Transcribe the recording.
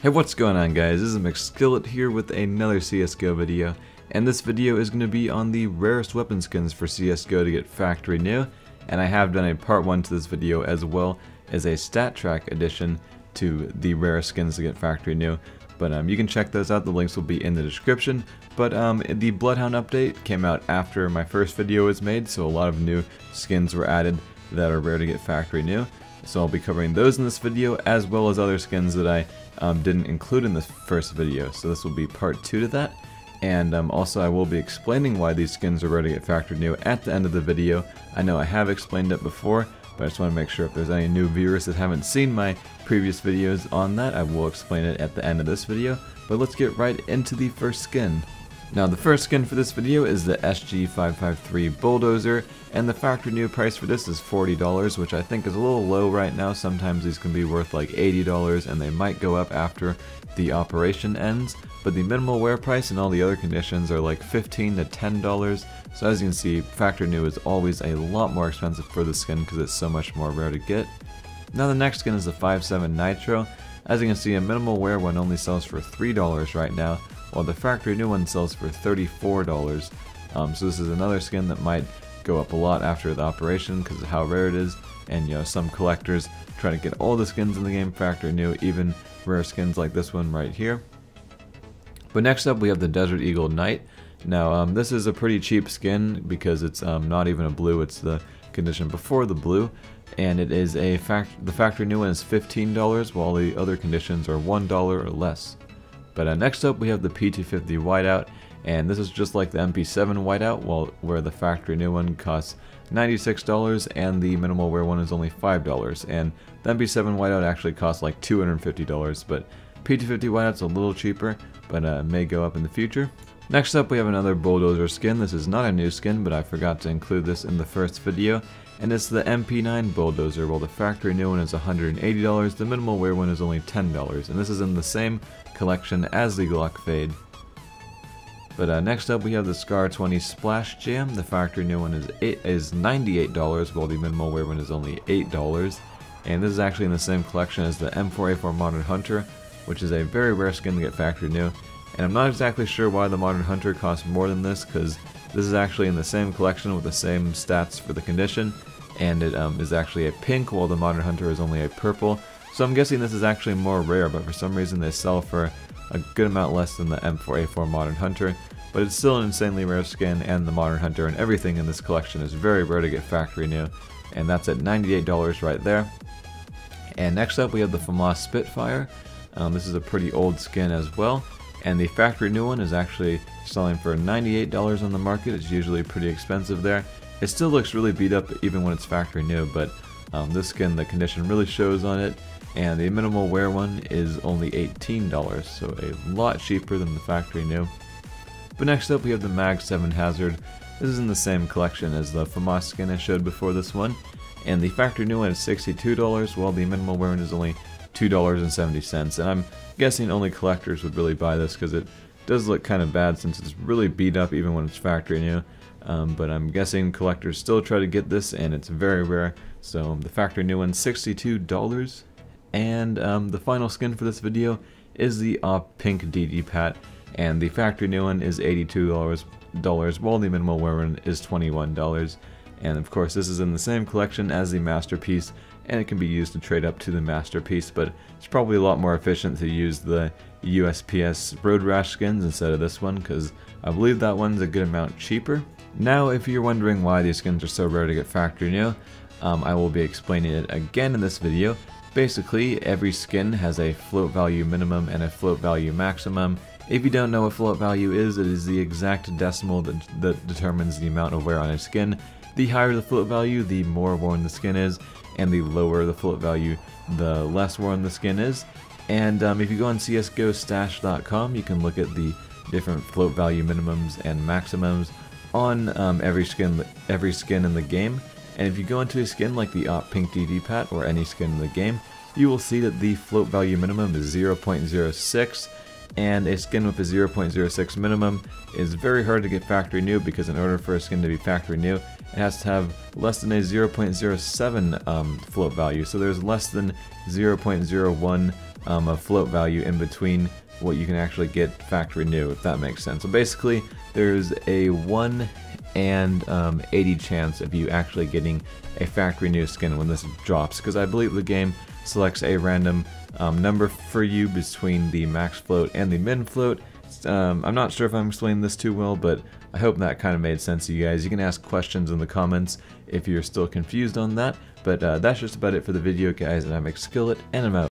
Hey, what's going on, guys? This is Mcskillet here with another CSGO video, and this video is going to be on the rarest weapon skins for CSGO to get factory new, and I have done a part 1 to this video as well as a stat track addition to the rarest skins to get factory new, but you can check those out. The links will be in the description. But the Bloodhound update came out after my first video was made, so a lot of new skins were added that are rare to get factory new. So I'll be covering those in this video, as well as other skins that I didn't include in this first video. So this will be part 2 to that. And also I will be explaining why these skins are rare to get factory new at the end of the video. I know I have explained it before, but I just want to make sure if there's any new viewers that haven't seen my previous videos on that, I will explain it at the end of this video. But let's get right into the first skin. Now, the first skin for this video is the Sg553 Bulldozer, and the factory new price for this is $40, which I think is a little low right now. Sometimes these can be worth like $80, and they might go up after the operation ends, but the minimal wear price and all the other conditions are like $15 to $10, so as you can see, factory new is always a lot more expensive for the skin because it's so much more rare to get. Now the next skin is the 5.7 Nitro. As you can see, a minimal wear one only sells for $3 right now, while the factory new one sells for $34. So this is another skin that might go up a lot after the operation because of how rare it is, and you know, some collectors try to get all the skins in the game factory new, even rare skins like this one right here. But next up we have the Desert Eagle Knight. Now this is a pretty cheap skin because it's not even a blue, it's the condition before the blue, and it is the factory new one is $15, while the other conditions are $1 or less. But next up we have the P250 Whiteout, and this is just like the Mp9 Whiteout, where the factory new one costs $96 and the minimal wear one is only $5, and the Mp9 Whiteout actually costs like $250, but P250 Whiteout's a little cheaper, but may go up in the future. Next up we have another Bulldozer skin. This is not a new skin, but I forgot to include this in the first video, and it's the Mp9 Bulldozer. While the factory new one is $180, the minimal wear one is only $10, and this is in the same collection as the Glock Fade. But next up we have the Scar 20 Splash Jam. The factory new one is $98, while the minimal wear one is only $8, and this is actually in the same collection as the M4A4 Modern Hunter, which is a very rare skin to get factory new. And I'm not exactly sure why the Modern Hunter costs more than this, because this is actually in the same collection with the same stats for the condition, and it is actually a pink, while the Modern Hunter is only a purple. So I'm guessing this is actually more rare, but for some reason they sell for a good amount less than the M4A4 Modern Hunter. But it's still an insanely rare skin, and the Modern Hunter and everything in this collection is very rare to get factory new, and that's at $98 right there. And next up we have the Famas Spitfire. This is a pretty old skin as well, and the factory new one is actually selling for $98 on the market. It's usually pretty expensive there. It still looks really beat up even when it's factory new, but this skin, the condition really shows on it, and the minimal wear one is only $18, so a lot cheaper than the factory new. But next up we have the Mag 7 Hazard. This is in the same collection as the Famas skin I showed before this one, and the factory new one is $62, while the minimal wear one is only $2.70, and I'm guessing only collectors would really buy this because it does look kind of bad since it's really beat up even when it's factory new. But I'm guessing collectors still try to get this, and it's very rare. So the factory new one's $62, and the final skin for this video is the pink ddpat, and the factory new one is $82, while the minimal wear one is $21. And of course this is in the same collection as the Masterpiece, and it can be used to trade up to the Masterpiece, but it's probably a lot more efficient to use the USPS Road Rash skins instead of this one, because I believe that one's a good amount cheaper. Now, if you're wondering why these skins are so rare to get factory new, I will be explaining it again in this video. Basically, every skin has a float value minimum and a float value maximum. If you don't know what float value is, it is the exact decimal that determines the amount of wear on a skin. The higher the float value, the more worn the skin is, and the lower the float value, the less worn the skin is. And if you go on csgo.stash.com, you can look at the different float value minimums and maximums on every skin in the game. And if you go into a skin like the pink ddpat or any skin in the game, you will see that the float value minimum is 0.06, and a skin with a 0.06 minimum is very hard to get factory new, because in order for a skin to be factory new, it has to have less than a 0.07 float value. So there's less than 0.01 a float value in between what you can actually get factory new, if that makes sense. So basically, there's a 1 and 80 chance of you actually getting a factory new skin when this drops, because I believe the game selects a random number for you between the max float and the min float. I'm not sure if I'm explaining this too well, but I hope that kind of made sense to you guys. You can ask questions in the comments if you're still confused on that, but that's just about it for the video, guys, and I'm Mcskillet, and I'm out.